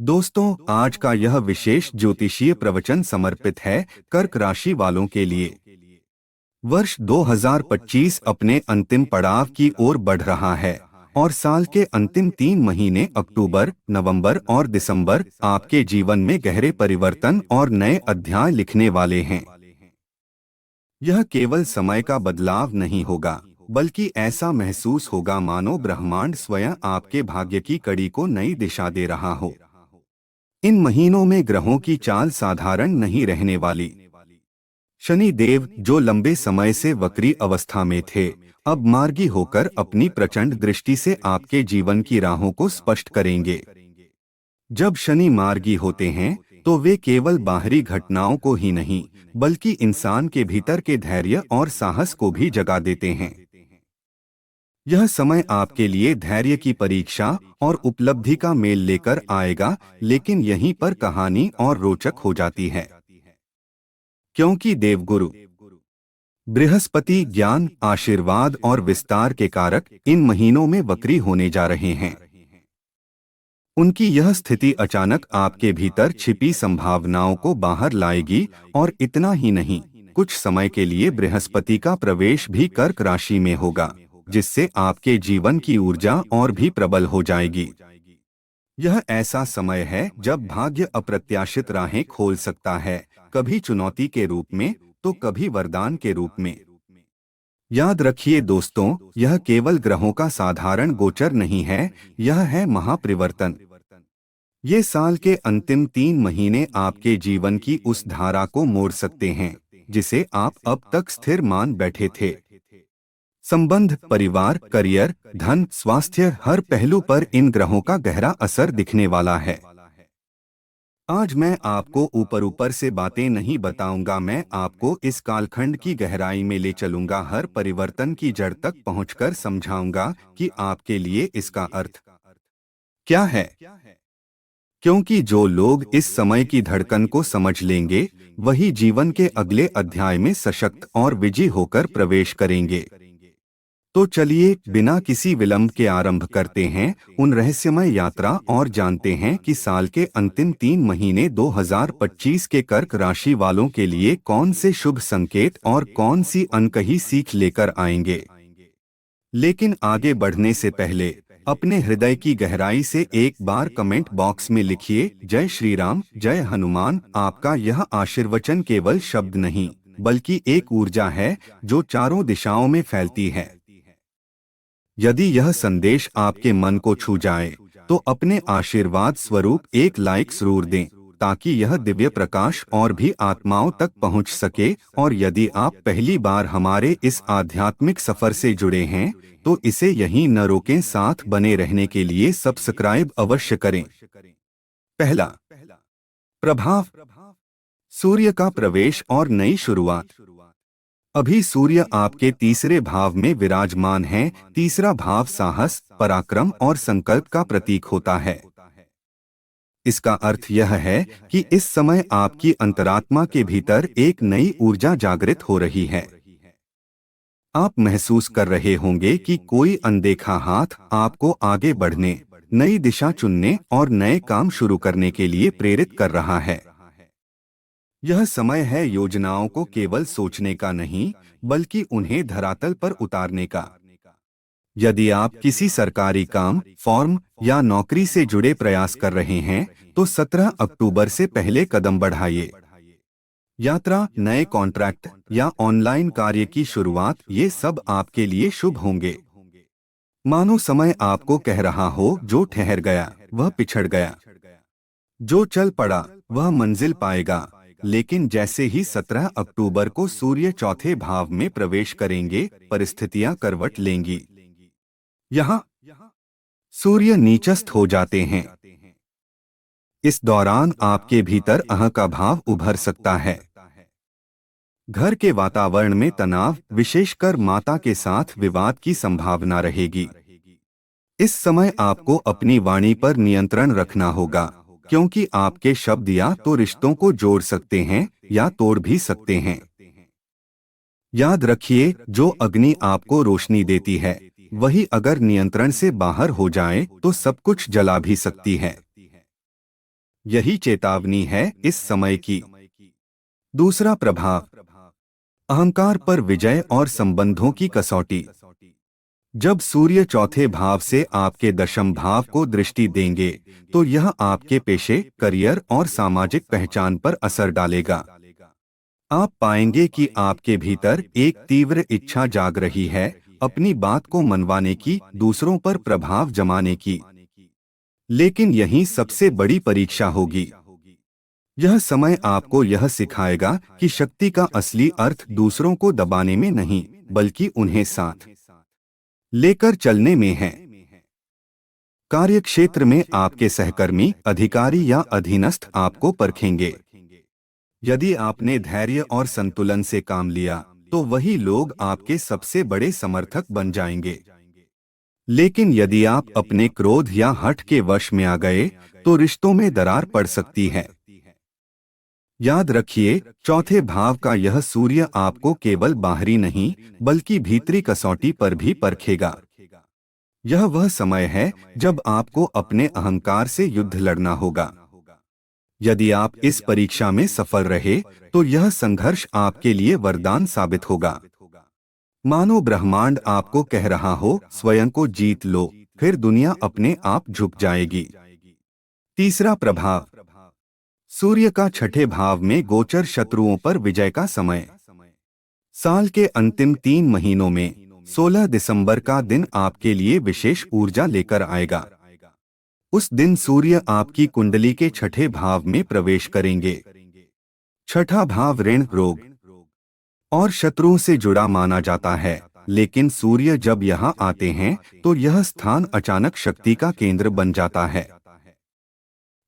दोस्तों, आज का यह विशेष ज्योतिषीय प्रवचन समर्पित है कर्क राशि वालों के लिए। वर्ष 2025 अपने अंतिम पड़ाव की ओर बढ़ रहा है और साल के अंतिम 3 महीने अक्टूबर, नवंबर और दिसंबर आपके जीवन में गहरे परिवर्तन और नए अध्याय लिखने वाले हैं। यह केवल समय का बदलाव नहीं होगा, बल्कि ऐसा महसूस होगा मानो ब्रह्मांड स्वयं आपके भाग्य की कड़ी को नई दिशा दे रहा हो। इन महीनों में ग्रहों की चाल साधारण नहीं रहने वाली। शनि देव, जो लंबे समय से वक्री अवस्था में थे, अब मार्गी होकर अपनी प्रचंड दृष्टि से आपके जीवन की राहों को स्पष्ट करेंगे। जब शनि मार्गी होते हैं, तो वे केवल बाहरी घटनाओं को ही नहीं, बल्कि इंसान के भीतर के धैर्य और साहस को भी जगा देते हैं। यह समय आपके लिए धैर्य की परीक्षा और उपलब्धि का मेल लेकर आएगा, लेकिन यहीं पर कहानी और रोचक हो जाती है। क्योंकि देवगुरु बृहस्पति ज्ञान, आशीर्वाद और विस्तार के कारक इन महीनों में वक्री होने जा रहे हैं। उनकी यह स्थिति अचानक आपके भीतर छिपी संभावनाओं को बाहर लाएगी, और इतना ही नहीं, कुछ समय के लिए बृहस्पति का प्रवेश भी कर्क राशि में होगा, जिससे आपके जीवन की ऊर्जा और भी प्रबल हो जाएगी। यह ऐसा समय है जब भाग्य अप्रत्याशित राहें खोल सकता है, कभी चुनौती के रूप में तो कभी वरदान के रूप में। याद रखिए दोस्तों, यह केवल ग्रहों का साधारण गोचर नहीं है, यह है महापरिवर्तन। ये साल के अंतिम 3 महीने आपके जीवन की उस धारा को मोड़ सकते हैं जिसे आप अब तक स्थिर मान बैठे थे। संबंध, परिवार, करियर, धन, स्वास्थ्य, हर पहलू पर इन ग्रहों का गहरा असर दिखने वाला है। आज मैं आपको ऊपर ऊपर से बातें नहीं बताऊंगा, मैं आपको इस कालखंड की गहराई में ले चलूंगा, हर परिवर्तन की जड़ तक पहुंचकर समझाऊंगा कि आपके लिए इसका अर्थ क्या है। क्योंकि जो लोग इस समय की धड़कन को समझ लेंगे, वही जीवन के अगले अध्याय में सशक्त और विजयी होकर प्रवेश करेंगे। तो चलिए बिना किसी विलंब के आरंभ करते हैं उन रहस्यमय यात्रा और जानते हैं कि साल के अंतिम 3 महीने 2025 के कर्क राशि वालों के लिए कौन से शुभ संकेत और कौन सी अनकही सीख लेकर आएंगे। लेकिन आगे बढ़ने से पहले अपने हृदय की गहराई से एक बार कमेंट बॉक्स में लिखिए, जय श्री राम, जय हनुमान। आपका यह आशीर्वचन केवल शब्द नहीं, बल्कि एक ऊर्जा है जो चारों दिशाओं में फैलती है। यदि यह संदेश आपके मन को छू जाए, तो अपने आशीर्वाद स्वरूप एक लाइक जरूर दें, ताकि यह दिव्य प्रकाश और भी आत्माओं तक पहुंच सके। और यदि आप पहली बार हमारे इस आध्यात्मिक सफर से जुड़े हैं, तो इसे यहीं न रोकें, साथ बने रहने के लिए सब्सक्राइब अवश्य करें। पहला प्रभाव, सूर्य का प्रवेश और नई शुरुआत। अभी सूर्य आपके तीसरे भाव में विराजमान है। तीसरा भाव साहस, पराक्रम और संकल्प का प्रतीक होता है। इसका अर्थ यह है कि इस समय आपकी अंतरात्मा के भीतर एक नई ऊर्जा जागृत हो रही है। आप महसूस कर रहे होंगे कि कोई अनदेखा हाथ आपको आगे बढ़ने, नई दिशा चुनने और नए काम शुरू करने के लिए प्रेरित कर रहा है। यह समय है योजनाओं को केवल सोचने का नहीं, बल्कि उन्हें धरातल पर उतारने का। यदि आप किसी सरकारी काम, फॉर्म या नौकरी से जुड़े प्रयास कर रहे हैं, तो 17 अक्टूबर से पहले कदम बढ़ाइए। यात्रा, नए कॉन्ट्रैक्ट या ऑनलाइन कार्य की शुरुआत, ये सब आपके लिए शुभ होंगे। मानो समय आपको कह रहा हो, जो ठहर गया वह पिछड़ गया, जो चल पड़ा वह मंजिल पाएगा। लेकिन जैसे ही 17 अक्टूबर को सूर्य चौथे भाव में प्रवेश करेंगे, परिस्थितियां करवट लेंगी। यहाँ सूर्य नीचस्थ हो जाते हैं। इस दौरान आपके भीतर अहं का भाव उभर सकता है। घर के वातावरण में तनाव, विशेषकर माता के साथ विवाद की संभावना रहेगी। इस समय आपको अपनी वाणी पर नियंत्रण रखना होगा, क्योंकि आपके शब्द या तो रिश्तों को जोड़ सकते हैं या तोड़ भी सकते हैं। याद रखिए, जो अग्नि आपको रोशनी देती है, वही, अगर नियंत्रण से बाहर हो जाए, तो सब कुछ जला भी सकती है। यही चेतावनी है इस समय की। दूसरा प्रभाव, अहंकार पर विजय और संबंधों की कसौटी। जब सूर्य चौथे भाव से आपके दशम भाव को दृष्टि देंगे तो यह आपके पेशे, करियर और सामाजिक पहचान पर असर डालेगा। आप पाएंगे कि आपके भीतर एक तीव्र इच्छा जाग रही है अपनी बात को मनवाने की, दूसरों पर प्रभाव जमाने की। लेकिन यही सबसे बड़ी परीक्षा होगी। यह समय आपको यह सिखाएगा कि शक्ति का असली अर्थ दूसरों को दबाने में नहीं, बल्कि उन्हें साथ लेकर चलने में है। कार्यक्षेत्र में आपके सहकर्मी, अधिकारी या अधीनस्थ आपको परखेंगे। यदि आपने धैर्य और संतुलन से काम लिया तो वही लोग आपके सबसे बड़े समर्थक बन जाएंगे। लेकिन यदि आप अपने क्रोध या हठ के वश में आ गए तो रिश्तों में दरार पड़ सकती है। याद रखिए, चौथे भाव का यह सूर्य आपको केवल बाहरी नहीं बल्कि भीतरी कसौटी पर भी परखेगा। यह वह समय है जब आपको अपने अहंकार से युद्ध लड़ना होगा। यदि आप इस परीक्षा में सफल रहे तो यह संघर्ष आपके लिए वरदान साबित होगा। मानो ब्रह्मांड आपको कह रहा हो, स्वयं को जीत लो, फिर दुनिया अपने आप झुक जाएगी। तीसरा प्रभाव, सूर्य का छठे भाव में गोचर, शत्रुओं पर विजय का समय। साल के अंतिम 3 महीनों में 16 दिसंबर का दिन आपके लिए विशेष ऊर्जा लेकर आएगा। उस दिन सूर्य आपकी कुंडली के छठे भाव में प्रवेश करेंगे। छठा भाव ऋण, रोग और शत्रुओं से जुड़ा माना जाता है, लेकिन सूर्य जब यहाँ आते हैं तो यह स्थान अचानक शक्ति का केंद्र बन जाता है।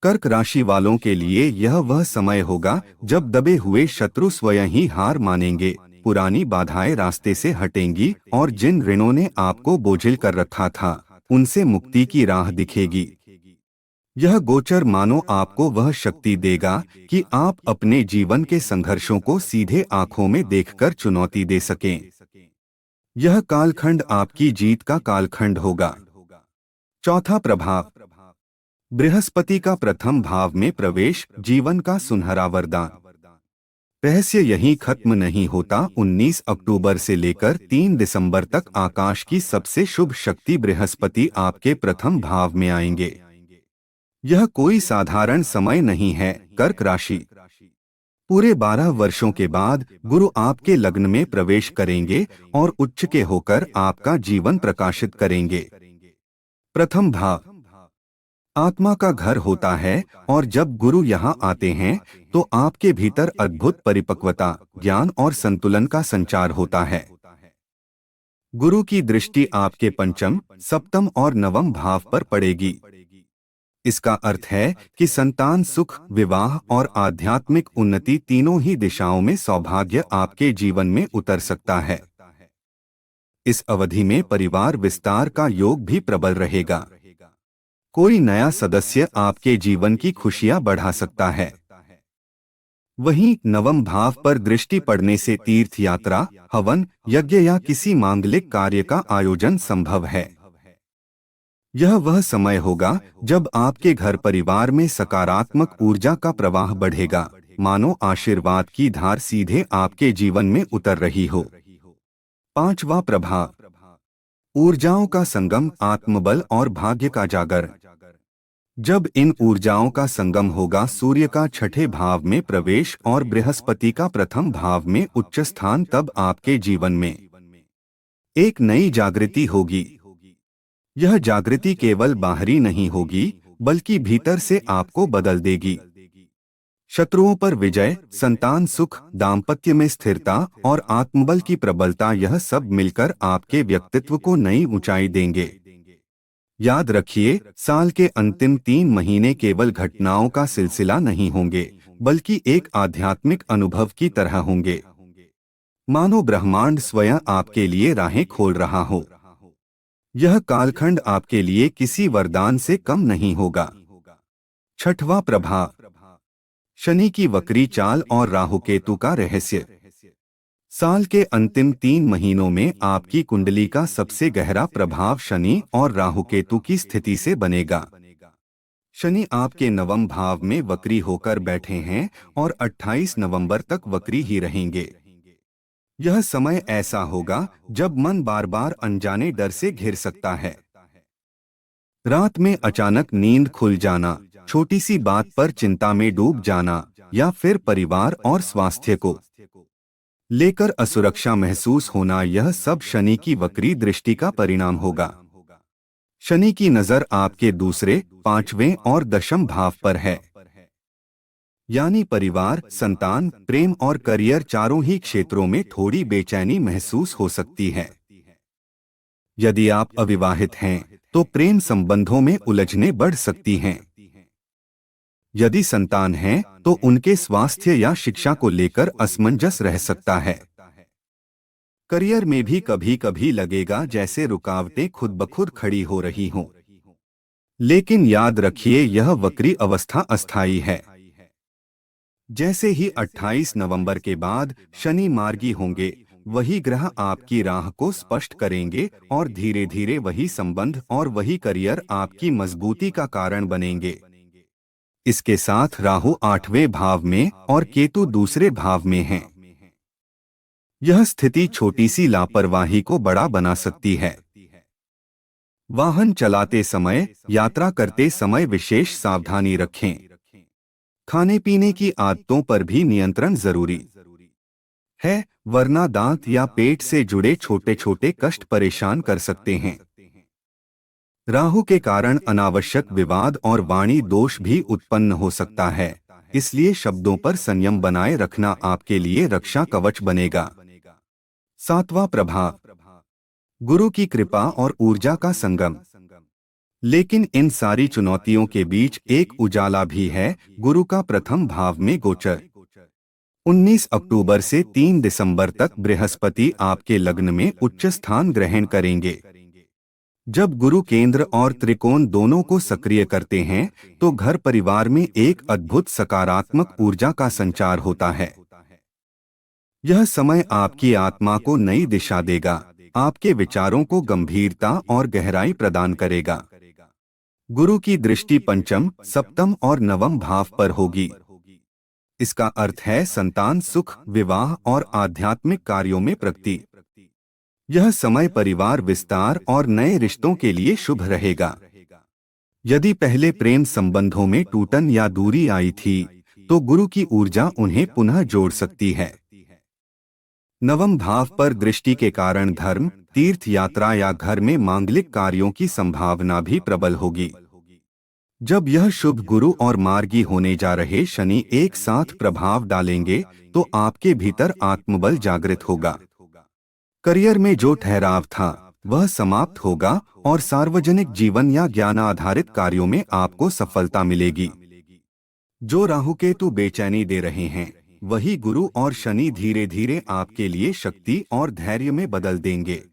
कर्क राशि वालों के लिए यह वह समय होगा जब दबे हुए शत्रु स्वयं ही हार मानेंगे, पुरानी बाधाएं रास्ते से हटेंगी और जिन ऋणों ने आपको बोझिल कर रखा था उनसे मुक्ति की राह दिखेगी। यह गोचर मानो आपको वह शक्ति देगा कि आप अपने जीवन के संघर्षों को सीधे आंखों में देखकर चुनौती दे सकें। यह कालखंड आपकी जीत का कालखंड होगा। चौथा प्रभाव, बृहस्पति का प्रथम भाव में प्रवेश, जीवन का सुनहरा वरदान। रहस्य यहीं खत्म नहीं होता। 19 अक्टूबर से लेकर 3 दिसंबर तक आकाश की सबसे शुभ शक्ति बृहस्पति आपके प्रथम भाव में आएंगे। यह कोई साधारण समय नहीं है। कर्क राशि, पूरे 12 वर्षों के बाद गुरु आपके लग्न में प्रवेश करेंगे और उच्च के होकर आपका जीवन प्रकाशित करेंगे। प्रथम भाव आत्मा का घर होता है और जब गुरु यहाँ आते हैं तो आपके भीतर अद्भुत परिपक्वता, ज्ञान और संतुलन का संचार होता है। गुरु की दृष्टि आपके पंचम, सप्तम और नवम भाव पर पड़ेगी। इसका अर्थ है कि संतान सुख, विवाह और आध्यात्मिक उन्नति तीनों ही दिशाओं में सौभाग्य आपके जीवन में उतर सकता है। इस अवधि में परिवार विस्तार का योग भी प्रबल रहेगा। कोई नया सदस्य आपके जीवन की खुशियां बढ़ा सकता है। वहीं नवम भाव पर दृष्टि पड़ने से तीर्थ यात्रा, हवन, यज्ञ या किसी मांगलिक कार्य का आयोजन संभव है। यह वह समय होगा जब आपके घर परिवार में सकारात्मक ऊर्जा का प्रवाह बढ़ेगा, मानो आशीर्वाद की धार सीधे आपके जीवन में उतर रही हो। पांचवा प्रभाव, ऊर्जाओं का संगम, आत्मबल और भाग्य का जागर। जब इन ऊर्जाओं का संगम होगा, सूर्य का छठे भाव में प्रवेश और बृहस्पति का प्रथम भाव में उच्च स्थान, तब आपके जीवन में एक नई जागृति होगी। यह जागृति केवल बाहरी नहीं होगी बल्कि भीतर से आपको बदल देगी। शत्रुओं पर विजय, संतान सुख, दाम्पत्य में स्थिरता और आत्मबल की प्रबलता, यह सब मिलकर आपके व्यक्तित्व को नई ऊंचाई देंगे। याद रखिए, साल के अंतिम 3 महीने केवल घटनाओं का सिलसिला नहीं होंगे बल्कि एक आध्यात्मिक अनुभव की तरह होंगे, मानो ब्रह्मांड स्वयं आपके लिए राहें खोल रहा हो। यह कालखंड आपके लिए किसी वरदान से कम नहीं होगा। छठवां प्रभाव, शनि की वक्री चाल और राहुकेतु का रहस्य। साल के अंतिम 3 महीनों में आपकी कुंडली का सबसे गहरा प्रभाव शनि और राहुकेतु की स्थिति से बनेगा। शनि आपके नवम भाव में वक्री होकर बैठे हैं और 28 नवंबर तक वक्री ही रहेंगे। यह समय ऐसा होगा जब मन बार बार अनजाने डर से घिर सकता है। रात में अचानक नींद खुल जाना, छोटी सी बात पर चिंता में डूब जाना या फिर परिवार और स्वास्थ्य को लेकर असुरक्षा महसूस होना, यह सब शनि की वक्री दृष्टि का परिणाम होगा। शनि की नजर आपके दूसरे, पांचवें और दशम भाव पर है, यानी परिवार, संतान, प्रेम और करियर चारों ही क्षेत्रों में थोड़ी बेचैनी महसूस हो सकती है। यदि आप अविवाहित हैं तो प्रेम संबंधों में उलझनें बढ़ सकती हैं। यदि संतान है तो उनके स्वास्थ्य या शिक्षा को लेकर असमंजस रह सकता है। करियर में भी कभी कभी लगेगा जैसे रुकावटें खुद ब खुद खड़ी हो रही हों। लेकिन याद रखिए, यह वक्री अवस्था अस्थायी है। जैसे ही 28 नवंबर के बाद शनि मार्गी होंगे, वही ग्रह आपकी राह को स्पष्ट करेंगे और धीरे धीरे वही संबंध और वही करियर आपकी मजबूती का कारण बनेंगे। इसके साथ राहु 8वें भाव में और केतु दूसरे भाव में हैं। यह स्थिति छोटी सी लापरवाही को बड़ा बना सकती है। वाहन चलाते समय, यात्रा करते समय विशेष सावधानी रखें। खाने पीने की आदतों पर भी नियंत्रण जरूरी है, वरना दांत या पेट से जुड़े छोटे छोटे कष्ट परेशान कर सकते हैं। राहु के कारण अनावश्यक विवाद और वाणी दोष भी उत्पन्न हो सकता है, इसलिए शब्दों पर संयम बनाए रखना आपके लिए रक्षा कवच बनेगा। 7वां प्रभाव, गुरु की कृपा और ऊर्जा का संगम। लेकिन इन सारी चुनौतियों के बीच एक उजाला भी है, गुरु का प्रथम भाव में गोचर। 19 अक्टूबर से 3 दिसंबर तक बृहस्पति आपके लग्न में उच्च स्थान ग्रहण करेंगे। जब गुरु केंद्र और त्रिकोण दोनों को सक्रिय करते हैं तो घर परिवार में एक अद्भुत सकारात्मक ऊर्जा का संचार होता है। यह समय आपकी आत्मा को नई दिशा देगा, आपके विचारों को गंभीरता और गहराई प्रदान करेगा। गुरु की दृष्टि पंचम, सप्तम और नवम भाव पर होगी। इसका अर्थ है संतान सुख, विवाह और आध्यात्मिक कार्यों में प्रगति। यह समय परिवार विस्तार और नए रिश्तों के लिए शुभ रहेगा। यदि पहले प्रेम संबंधों में टूटन या दूरी आई थी तो गुरु की ऊर्जा उन्हें पुनः जोड़ सकती है। नवम भाव पर दृष्टि के कारण धर्म, तीर्थ यात्रा या घर में मांगलिक कार्यों की संभावना भी प्रबल होगी। जब यह शुभ गुरु और मार्गी होने जा रहे शनि एक साथ प्रभाव डालेंगे तो आपके भीतर आत्मबल जागृत होगा। करियर में जो ठहराव था वह समाप्त होगा और सार्वजनिक जीवन या ज्ञान आधारित कार्यों में आपको सफलता मिलेगी। जो राहु केतु बेचैनी दे रहे हैं, वही गुरु और शनि धीरे धीरे आपके लिए शक्ति और धैर्य में बदल देंगे।